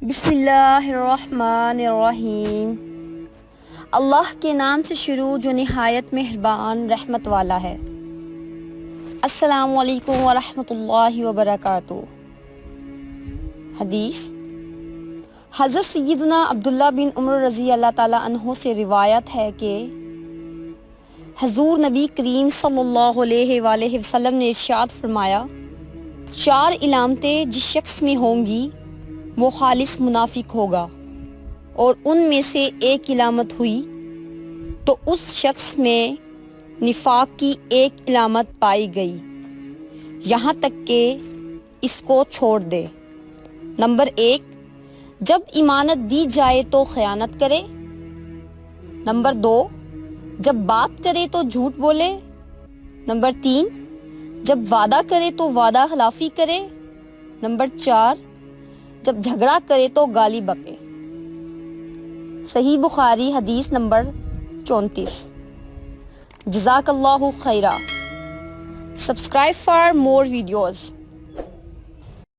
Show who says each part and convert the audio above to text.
Speaker 1: بسم اللہ الرحمن الرحیم۔ اللہ کے نام سے شروع جو نہایت مہربان رحمت والا ہے۔ السلام علیکم ورحمۃ اللہ وبرکاتہ۔ حدیث حضرت سیدنا عبداللہ بن عمر رضی اللہ تعالیٰ عنہ سے روایت ہے کہ حضور نبی کریم صلی اللہ علیہ وآلہ وسلم نے ارشاد فرمایا، 4 علامتیں جس شخص میں ہوں گی وہ خالص منافق ہوگا، اور ان میں سے ایک علامت ہوئی تو اس شخص میں نفاق کی ایک علامت پائی گئی، یہاں تک کہ اس کو چھوڑ دے۔ نمبر 1، جب امانت دی جائے تو خیانت کرے۔ نمبر 2، جب بات کرے تو جھوٹ بولے۔ نمبر 3، جب وعدہ کرے تو وعدہ خلافی کرے۔ نمبر 4، جب جھگڑا کرے تو گالی بکے۔ صحیح بخاری حدیث نمبر 34۔ جزاک اللہ خیرہ۔ Subscribe for more videos.